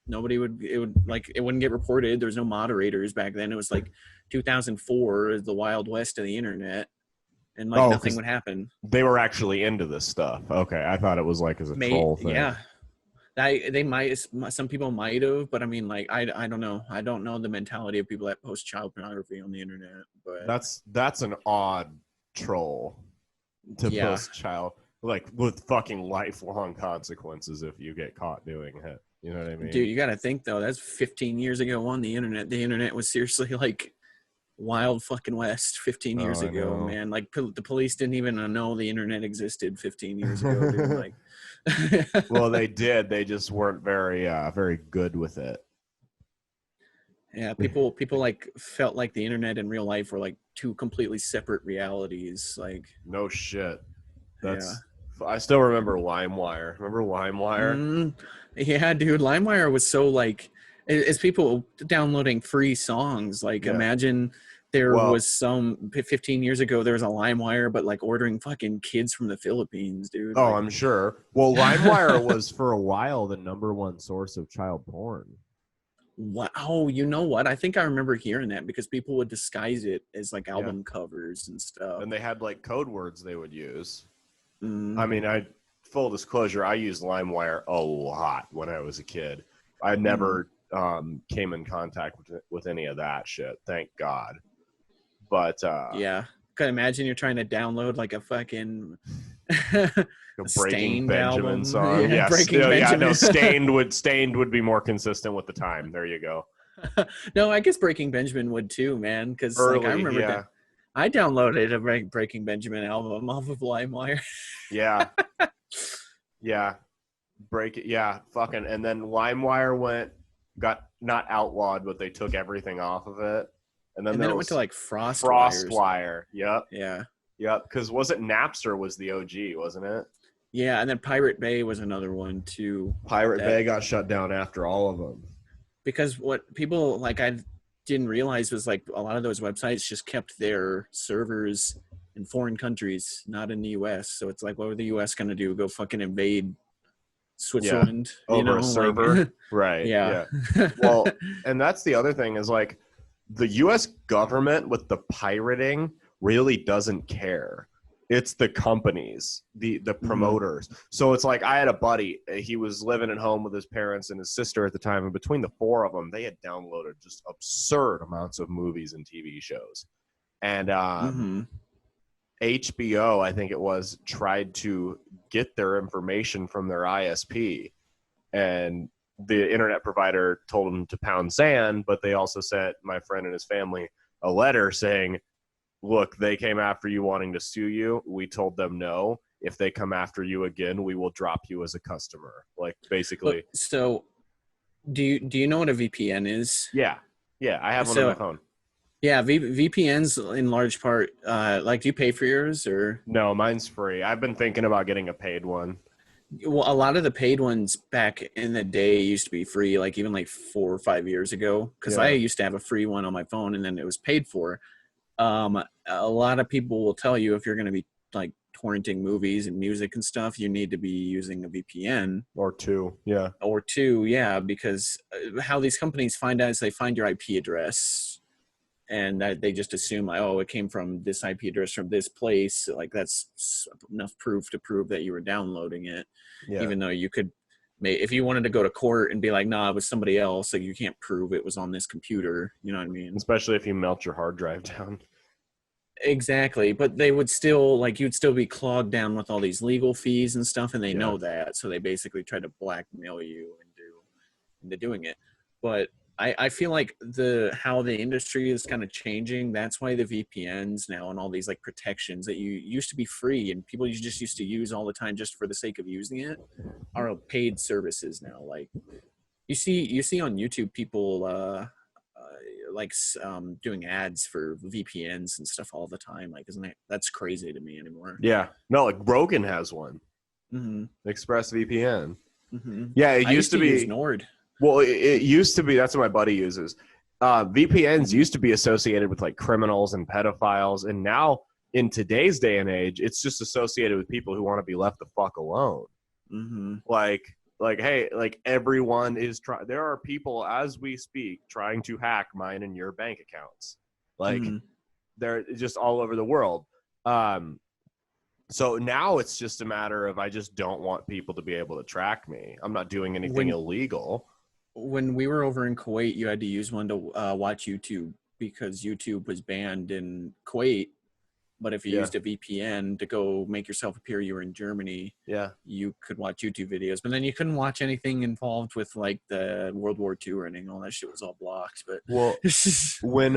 A: nobody would, it wouldn't get reported. There was no moderators back then. It was like 2004, the Wild West of the internet. And like nothing would happen.
B: They were actually into this stuff. Okay, I thought it was like as a troll thing.
A: Yeah, they might. Some people might have, but I mean, like I don't know. I don't know the mentality of people that post child pornography on the internet. But
B: that's an odd troll to post child, like with fucking lifelong consequences if you get caught doing it. You know what I mean?
A: Dude, you got to think though. That's 15 years ago on the internet. The internet was seriously like Wild fucking West 15 years ago, man. Like the police didn't even know the internet existed 15 years ago. Dude. Like,
B: well, they did. They just weren't very good with it.
A: Yeah, people like felt like the internet and real life were like two completely separate realities. Like,
B: no shit. I still remember LimeWire. Remember LimeWire?
A: Yeah, dude. LimeWire was so like, as people downloading free songs. Like, imagine there was some 15 years ago, there was a LimeWire, but like ordering fucking kids from the Philippines, dude.
B: Oh, like, I'm sure. Well, LimeWire was for a while the #1 source of child porn.
A: Wow. Oh, you know what? I think I remember hearing that because people would disguise it as like album covers and stuff.
B: And they had like code words they would use. I mean, full disclosure, I used LimeWire a lot when I was a kid. I never came in contact with any of that shit, thank God. But
A: Can imagine you're trying to download like a fucking
B: A Breaking
A: Stained
B: Benjamin
A: album.
B: song.
A: Yeah,
B: Yes.
A: Breaking
B: Yeah, no,
A: Benjamin.
B: Stained would be more consistent with the time. There you go.
A: No, I guess Breaking Benjamin would too, man. Because like I
B: Early,
A: remember
B: yeah.
A: that I downloaded a Breaking Benjamin album off of LimeWire.
B: Yeah. Yeah. Break it. Yeah. Fucking. And then LimeWire got not outlawed, but they took everything off of it. And then
A: And
B: there
A: then it went
B: was
A: to like FrostWires.
B: FrostWire. Yep.
A: Yeah.
B: Yep. Because was it Napster was the OG, wasn't it?
A: Yeah, and then Pirate Bay was another one too.
B: Pirate Bay got shut down after all of them.
A: Because what people like I didn't realize was like a lot of those websites just kept their servers in foreign countries, not in the US. So it's like, what were the US gonna do? Go fucking invade Switzerland?
B: Over
A: you know,
B: a server.
A: like,
B: Right.
A: yeah.
B: Well, and that's the other thing is like the US government with the pirating really doesn't care. It's the companies, the promoters. So it's like I had a buddy. He was living at home with his parents and his sister at the time. And between the four of them, they had downloaded just absurd amounts of movies and TV shows. And HBO, I think it was, tried to get their information from their ISP. And the internet provider told them to pound sand, but they also sent my friend and his family a letter saying, look, they came after you wanting to sue you. We told them no. If they come after you again, we will drop you as a customer. Like basically.
A: So do you know what a VPN is?
B: Yeah. Yeah. I have one on my phone.
A: Yeah. VPNs in large part, like do you pay for yours or?
B: No, mine's free. I've been thinking about getting a paid one.
A: Well, a lot of the paid ones back in the day used to be free, like even like 4 or 5 years ago. Cause I used to have a free one on my phone and then it was paid for. A lot of people will tell you if you're going to be like torrenting movies and music and stuff, you need to be using a VPN
B: or two. Yeah.
A: Because how these companies find out is they find your IP address and they just assume like, oh, it came from this IP address from this place. Like that's enough proof to prove that you were downloading it, even though you could. If you wanted to go to court and be like, nah, it was somebody else, so you can't prove it was on this computer. You know what I mean?
B: Especially if you melt your hard drive down.
A: Exactly. But they would still, like, you'd still be clogged down with all these legal fees and stuff, and they know that. So they basically try to blackmail you into doing it. But I feel like how the industry is kind of changing. That's why the VPNs now and all these like protections that you used to be free and people just used to use all the time just for the sake of using it are paid services now. Like you see on YouTube people doing ads for VPNs and stuff all the time. Like, that's crazy to me anymore?
B: Yeah, no, like Broken has one. ExpressVPN. Yeah, it used to be
A: use Nord.
B: Well, it used to be. That's what my buddy uses. VPNs used to be associated with like criminals and pedophiles, and now in today's day and age, it's just associated with people who want to be left the fuck alone. Like, hey, like everyone is trying. There are people as we speak trying to hack mine and your bank accounts. Like, they're just all over the world. So now it's just a matter of I just don't want people to be able to track me. I'm not doing anything illegal.
A: When we were over in Kuwait, you had to use one to watch YouTube because YouTube was banned in Kuwait. But if you used a VPN to go make yourself appear you were in Germany, you could watch YouTube videos. But then you couldn't watch anything involved with like the World War II or anything. All that shit was all blocked. But
B: when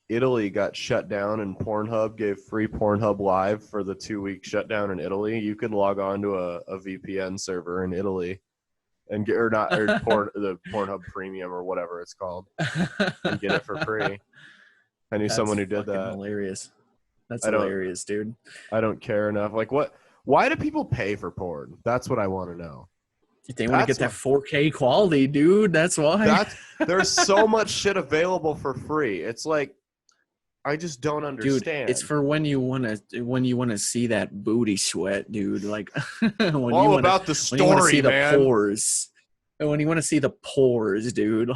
B: Italy got shut down and Pornhub gave free Pornhub Live for the 2-week shutdown in Italy, you could log on to a VPN server in Italy and get the Pornhub Premium or whatever it's called and get it for free. I knew someone who did that.
A: Hilarious. That's hilarious, dude.
B: I don't care enough. Like what? Why do people pay for porn? That's what I want to know.
A: They want to get that 4K quality, dude. That's why.
B: There's so much shit available for free. It's like I just don't understand.
A: Dude, it's for when you want to see that booty sweat, dude. Like
B: about the story,
A: when you want to see
B: man.
A: The pores. And when you want to see the pores, dude.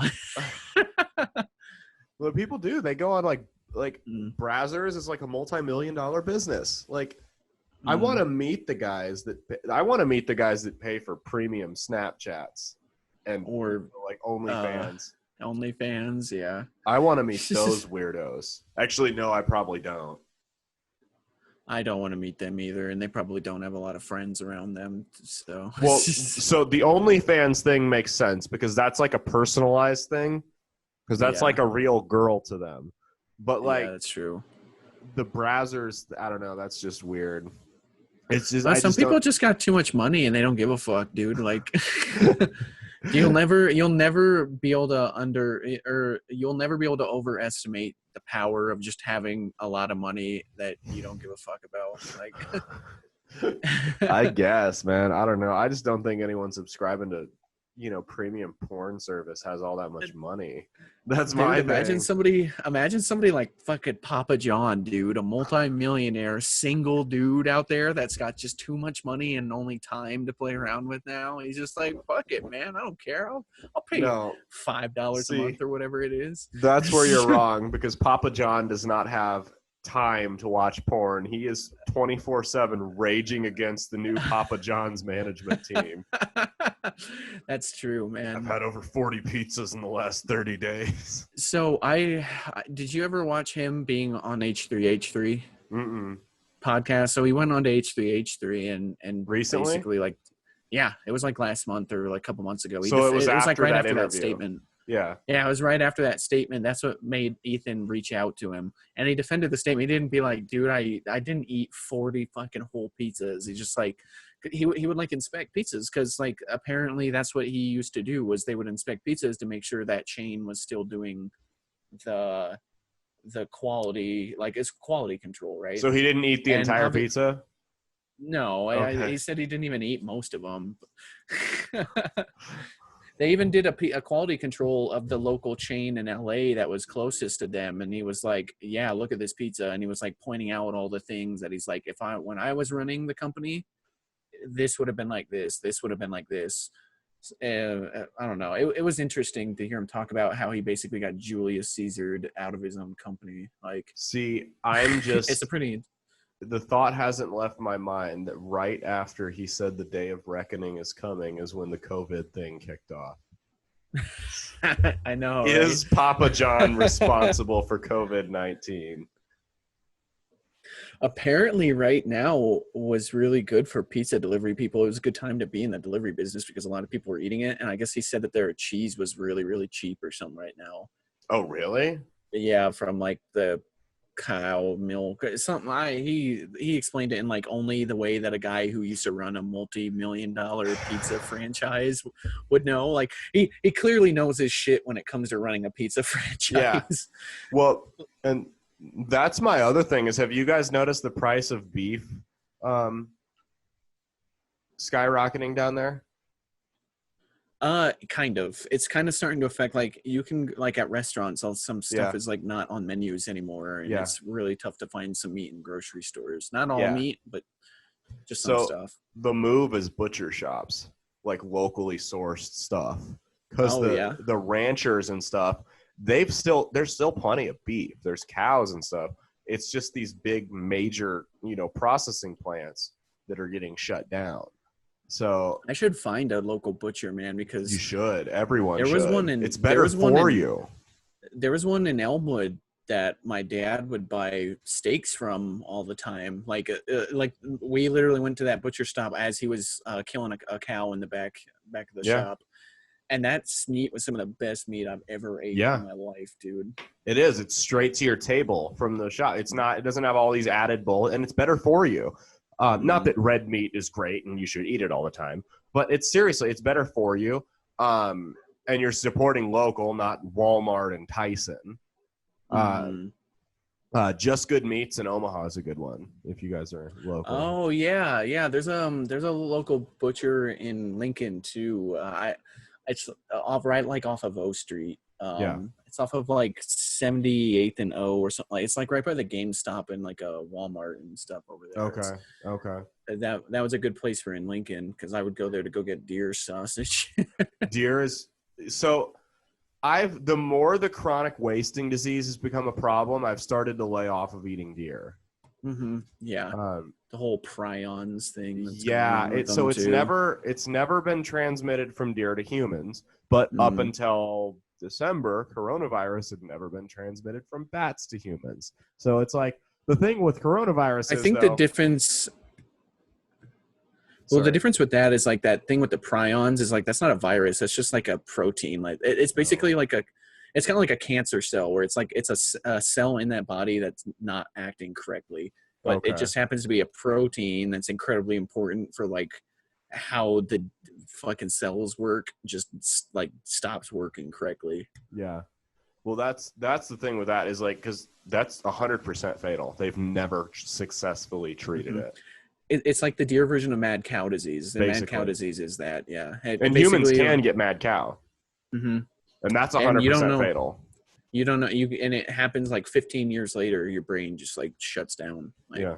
B: What people do, they go on like Brazzers is like a multi-million-dollar business. Like I want to meet the guys that pay for premium Snapchats or like OnlyFans.
A: OnlyFans, yeah.
B: I want to meet those weirdos. Actually, no, I probably don't.
A: I don't want to meet them either, and they probably don't have a lot of friends around them. So,
B: Well, so the OnlyFans thing makes sense because that's like a personalized thing, because that's
A: yeah,
B: like a real girl to them. But
A: yeah,
B: like
A: that's true.
B: the Brazzers, I don't know. That's just weird. It's just
A: Well,
B: I
A: some
B: just
A: people
B: don't.
A: just got too much money and they don't give a fuck, dude. Like, you'll never be able to you'll never be able to overestimate the power of just having a lot of money that you don't give a fuck about.
B: I
A: Like,
B: guess, man. I don't know. I just don't think anyone subscribing to, premium porn service has all that much money. That's
A: dude,
B: my
A: imagine
B: thing.
A: somebody like fucking Papa John, dude, a multi-millionaire single dude out there that's got just too much money and only time to play around with now. He's just like, fuck it, man. I don't care. I'll pay
B: No,
A: $5 a
B: see,
A: month or whatever it is.
B: that's where you're wrong because Papa John does not have time to watch porn. He is 24/7 raging against the new Papa John's management team.
A: That's true,
B: I've
A: man.
B: had over 40 pizzas in the last 30 days.
A: So did you ever watch him being on H3H3
B: Mm-mm.
A: podcast? So he went on to H3H3 and
B: Recently?
A: basically like, yeah, it was like last month or like a couple months ago.
B: So it was
A: It was like
B: after
A: right
B: that
A: after that
B: interview.
A: statement.
B: Yeah.
A: Yeah, it was right after that statement. That's what made Ethan reach out to him. And he defended the statement. He didn't be like, dude, I didn't eat 40 fucking whole pizzas. He just like, he would like inspect pizzas because like apparently that's what he used to do was they would inspect pizzas to make sure that chain was still doing the quality, like it's quality control, right?
B: So he didn't eat the
A: And
B: entire pizza?
A: no,
B: Okay.
A: he said he didn't even eat most of them. They even did a quality control of the local chain in LA that was closest to them, and he was like, "Yeah, look at this pizza," and he was like pointing out all the things that he's like, when I was running the company, this would have been like this would have been like this." I don't know. It was interesting to hear him talk about how he basically got Julius Caesared out of his own company. Like,
B: See, I'm
A: it's a
B: just
A: pretty.
B: the thought hasn't left my mind that right after he said the day of reckoning is coming is when the COVID thing kicked off.
A: I know.
B: Is
A: Right?
B: Papa John responsible for COVID-19?
A: Apparently right now was really good for pizza delivery people. It was a good time to be in the delivery business because a lot of people were eating it. And I guess he said that their cheese was really, really cheap or something right now.
B: Oh, really?
A: Yeah, from like the cow milk. Something he explained it in like only the way that a guy who used to run a multi-million-dollar pizza franchise would know. Like he clearly knows his shit when it comes to running a pizza
B: Yeah.
A: franchise.
B: Well, and that's my other thing is, have you guys noticed the price of beef skyrocketing down there?
A: Kind of. It's kind of starting to affect like you can like at restaurants, all some stuff
B: Yeah.
A: is like not on menus anymore, and
B: Yeah.
A: it's really tough to find some meat in grocery stores. Not all
B: Yeah.
A: meat, but just some
B: So
A: stuff.
B: the move is butcher shops, like locally sourced stuff, because
A: Oh yeah.
B: the ranchers and stuff, there's still plenty of beef. There's cows and stuff. It's just these big major processing plants that are getting shut down. So
A: I should find a local butcher, man,
B: you
A: because
B: should. Everyone
A: there was one
B: should.
A: in
B: It's
A: there
B: better
A: was one
B: for
A: in
B: you.
A: there was one in Elmwood that my dad would buy steaks from all the time. Like we literally went to that butcher stop as he was killing a cow in the back of the
B: Yeah.
A: shop. And that meat was some of the best meat I've ever ate
B: Yeah.
A: in my life, dude.
B: It is. It's straight to your table from the shop. It doesn't have all these added bullets, and it's better for you. Not that red meat is great and you should eat it all the time, but it's better for you. And you're supporting local, not Walmart and Tyson. Just Good Meats in Omaha is a good one if you guys are local.
A: Oh yeah. There's a local butcher in Lincoln too. It's off off of O Street.
B: Yeah.
A: It's off of like 78th and O or something. It's like right by the GameStop and like a Walmart and stuff over there.
B: Okay.
A: That was a good place for in Lincoln because I would go there to go get deer sausage.
B: Deer is so. The more the chronic wasting disease has become a problem, I've started to lay off of eating deer.
A: Yeah. The whole prions thing.
B: It's never been transmitted from deer to humans, but up until December, coronavirus had never been transmitted from bats to humans. So it's like The thing with coronavirus
A: I
B: is,
A: think
B: though,
A: the difference. Well,
B: sorry.
A: the difference with that is like that thing with the prions is like that's not a virus. That's just like a protein. Like it's basically like a, it's kind of like a cancer cell where it's like it's a cell in that body that's not acting correctly, but it
B: Okay.
A: just happens to be a protein that's incredibly important for like how the fucking cells work. Just like stops working correctly.
B: Yeah. Well, that's the thing with that is like because that's 100% fatal. They've never successfully treated
A: Hmm.
B: it.
A: It's like the deer version of mad cow disease. And mad cow
B: Basically,
A: disease is that, yeah.
B: and humans
A: Basically,
B: can get mad cow,
A: hmm
B: and that's
A: and you don't
B: 100%
A: know.
B: fatal.
A: You don't know and it happens like 15 years later. Your brain just like shuts down. Like
B: Yeah.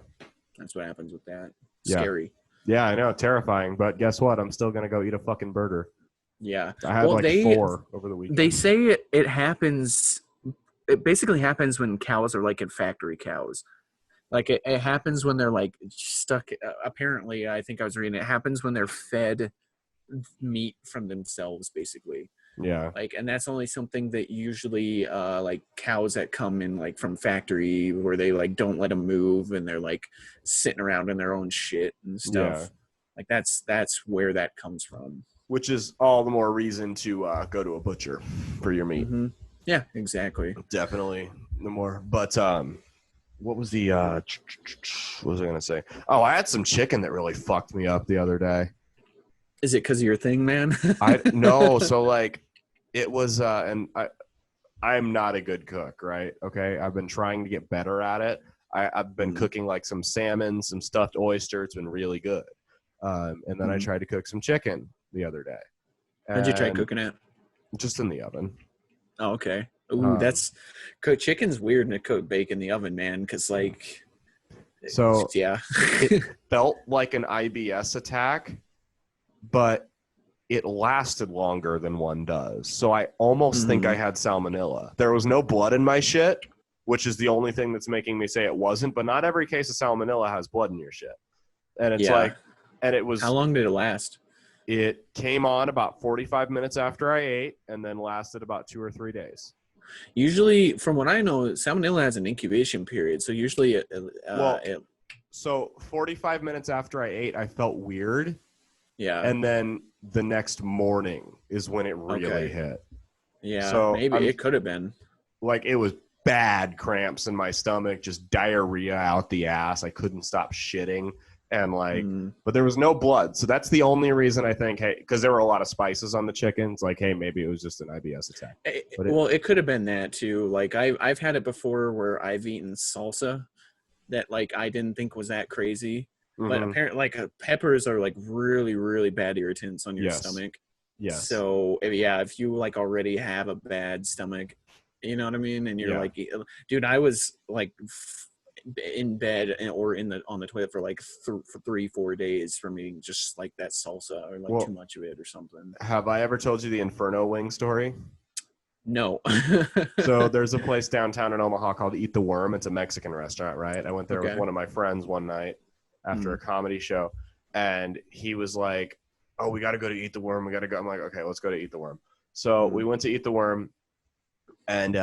A: that's what happens with that.
B: Yeah.
A: Scary.
B: Yeah, I know, terrifying. But guess what? I'm still gonna go eat a fucking burger.
A: Yeah.
B: I had
A: Well,
B: like 4 over the weekend.
A: they say it happens. It basically happens when cows are like in factory cows. Like it happens when they're like stuck. Apparently, I think I was reading it happens when they're fed meat from themselves, basically.
B: Yeah.
A: Like, and that's only something that usually like cows that come in like from factory where they like don't let them move and they're like sitting around in their own shit and stuff.
B: Yeah.
A: Like that's where that comes from.
B: Which is all the more reason to go to a butcher for your meat.
A: Mm-hmm. Yeah, exactly.
B: Definitely the more. But what was the what was I gonna say? Oh, I had some chicken that really fucked me up the other day.
A: Is it because of your thing, man?
B: I no, so like it was and I'm not a good cook, right? Okay. I've been trying to get better at it. I've been cooking like some salmon, some stuffed oyster. It's been really good. And then I tried to cook some chicken the other day.
A: How'd you try cooking it?
B: Just in the oven.
A: Oh, okay. Ooh, that's cooked chicken's weird to cook bacon in the oven, man. Because like,
B: so
A: yeah,
B: it felt like an IBS attack, but it lasted longer than one does. So I almost think I had salmonella. There was no blood in my shit, which is the only thing that's making me say it wasn't. But not every case of salmonella has blood in your shit. And it's like, and it was.
A: How long did it last?
B: It came on about 45 minutes after I ate and then lasted about 2 or 3 days.
A: Usually, from what I know, salmonella has an incubation period. So usually
B: so 45 minutes after I ate, I felt weird.
A: Yeah.
B: And then the next morning is when it really hit.
A: Yeah,
B: so
A: maybe it could have been.
B: Like it was bad cramps in my stomach, just diarrhea out the ass. I couldn't stop shitting. And like, but there was no blood. So that's the only reason I think, hey, because there were a lot of spices on the chicken. It's like, hey, maybe it was just an IBS attack.
A: Well, it could have been that too. Like I've had it before where I've eaten salsa that like I didn't think was that crazy. But apparently like peppers are like really, really bad irritants on your stomach.
B: Yes.
A: So if you like already have a bad stomach, you know what I mean? And you're like, dude, I was like in bed or on the toilet for like for 3-4 days from eating just like that salsa or like too much of it or something.
B: Have I ever told you the Inferno wing story?
A: No.
B: So there's a place downtown in Omaha called Eat the Worm. It's a Mexican restaurant, right? I went there with one of my friends one night after a comedy show, and he was like, oh, we got to go to Eat the Worm. We got to go. I'm like, okay, let's go to Eat the Worm. So we went to Eat the Worm, and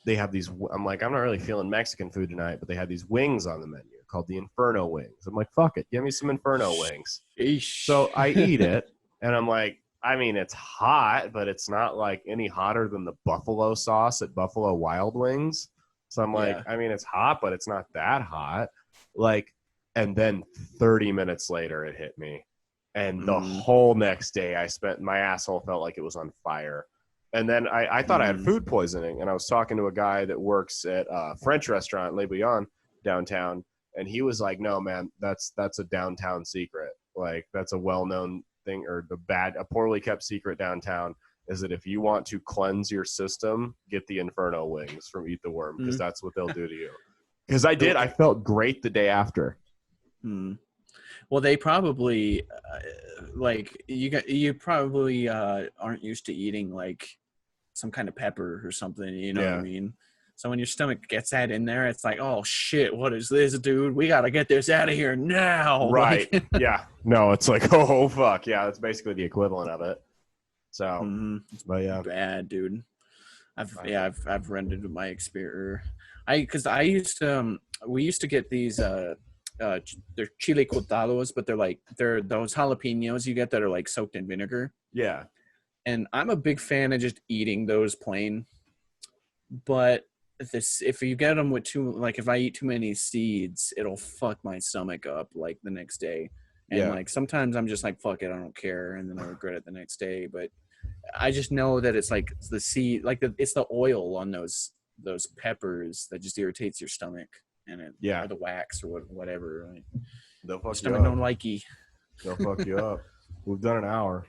B: they have these. I'm like, I'm not really feeling Mexican food tonight, but they had these wings on the menu called the Inferno wings. I'm like, fuck it, give me some Inferno wings. So I eat it, and I'm like, I mean, it's hot, but it's not like any hotter than the buffalo sauce at Buffalo Wild Wings. So I'm like, I mean, it's hot, but it's not that hot. Like, and then 30 minutes later, it hit me. And the whole next day, my asshole felt like it was on fire. And then I thought I had food poisoning. And I was talking to a guy that works at a French restaurant, Le Bouillon, downtown. And he was like, no, man, that's a downtown secret. Like, that's a well-known thing, or a poorly kept secret downtown is that if you want to cleanse your system, get the Inferno wings from Eat the Worm, because that's what they'll do to you. Because I felt great the day after.
A: Well, they probably like you probably aren't used to eating like some kind of pepper or something, you know what I mean? So when your stomach gets that in there, it's like, oh shit, what is this, dude? We gotta get this out of here now.
B: Right.
A: Like,
B: yeah. No, it's like, oh fuck. Yeah, that's basically the equivalent of it. So but yeah.
A: Bad, dude. I've run into my experience. I used to we used to get these they're chile cortados, but they're those jalapenos you get that are like soaked in vinegar.
B: Yeah.
A: And I'm a big fan of just eating those plain. But if you get them with if I eat too many seeds, it'll fuck my stomach up like the next day. And like sometimes I'm just like, fuck it, I don't care, and then I regret it the next day. But I just know that it's like the seed, like it's the oil on those peppers that just irritates your stomach, and or the wax or whatever. Right?
B: They'll fuck
A: stomach
B: you up.
A: Don't likey.
B: They'll fuck you up. We've done an hour.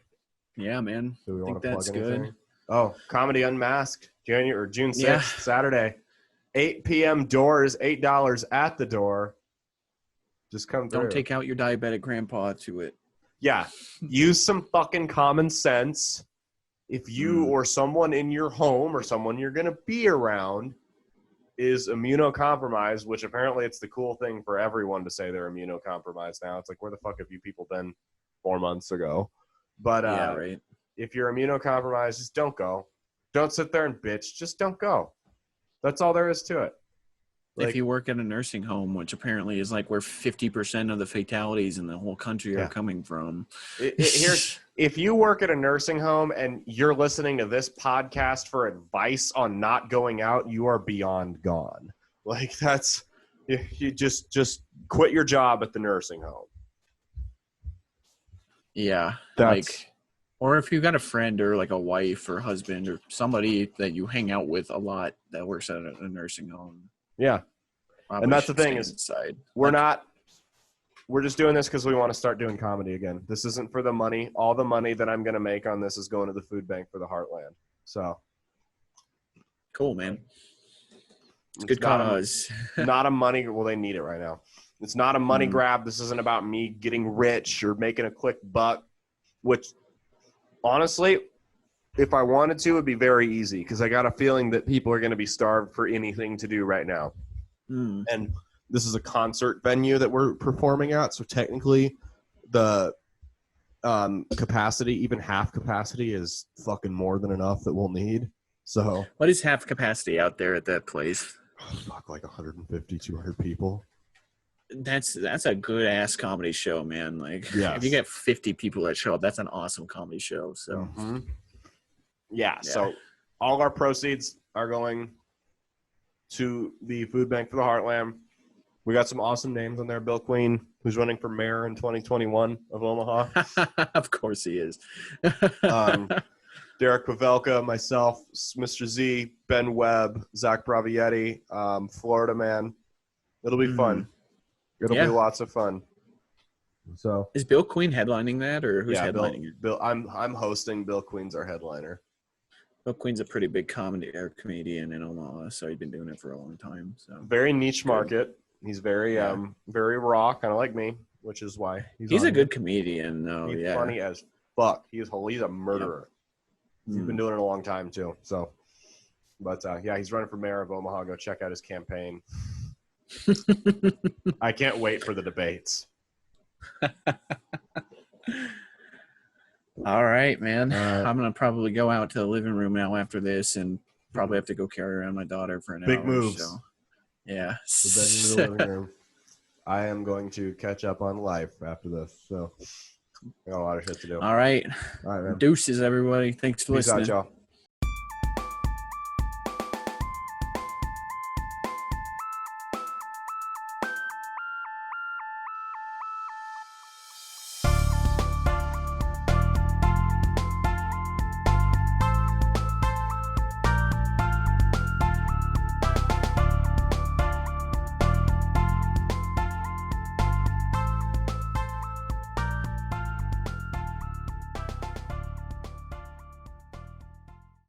A: Yeah, man.
B: Do we want to plug
A: anything?
B: Good. Oh, Comedy Unmasked, June 6th, Saturday, 8 p.m. doors, $8 at the door. Just come through.
A: Don't take out your diabetic grandpa to it.
B: Yeah, use some fucking common sense. If you or someone in your home or someone you're going to be around is immunocompromised, which apparently it's the cool thing for everyone to say they're immunocompromised now. It's like, where the fuck have you people been 4 months ago? But
A: right.
B: If you're immunocompromised, just don't go. Don't sit there and bitch. Just don't go. That's all there is to it.
A: If you work at a nursing home, which apparently is like where 50% of the fatalities in the whole country are coming from.
B: If you work at a nursing home and you're listening to this podcast for advice on not going out, you are beyond gone. Like you just quit your job at the nursing home.
A: Yeah. Or if you've got a friend or like a wife or husband or somebody that you hang out with a lot that works at a nursing home.
B: Yeah. And that's the thing is we're just doing this because we want to start doing comedy again. This isn't for the money. All the money that I'm going to make on this is going to the food bank for the Heartland. So.
A: Cool, man. It's good cause.
B: Not a money. Well, they need it right now. It's not a money grab. This isn't about me getting rich or making a quick buck, which honestly, if I wanted to, it'd be very easy because I got a feeling that people are going to be starved for anything to do right now. And this is a concert venue that we're performing at. So technically the capacity, even half capacity, is fucking more than enough that we'll need. So
A: what is half capacity out there at that place?
B: Fuck, like 150, 200 people.
A: That's a good ass comedy show, man. Like if you get 50 people that show up, that's an awesome comedy show. So so all our proceeds are going to the food bank for the Heartland. We got some awesome names on there. Bill Queen, who's running for mayor in 2021 of Omaha. Of course he is.
B: Derek Pavelka, myself, Mr. Z, Ben Webb, Zach Bravietti, Florida Man. It'll be fun. It'll be lots of fun. So
A: is Bill Queen headlining that, or who's headlining it?
B: Bill, I'm hosting. Bill Queen's our headliner.
A: Bill Queen's a pretty big comedian in Omaha, so he's been doing it for a long time. So
B: very niche market. He's very very raw, kind of like me, which is why
A: he's a good comedian. Though,
B: he's funny as fuck. He's a murderer. He's been doing it a long time too. So, but he's running for mayor of Omaha. Go check out his campaign. I can't wait for the debates.
A: All right, man. I'm gonna probably go out to the living room now after this, and probably have to go carry around my daughter for an hour.
B: Big moves.
A: So. Yeah.
B: The living room. I am going to catch up on life after this, so I got a lot of shit to do.
A: All right,
B: man.
A: Deuces, everybody. Thanks for listening.
B: Peace out, y'all.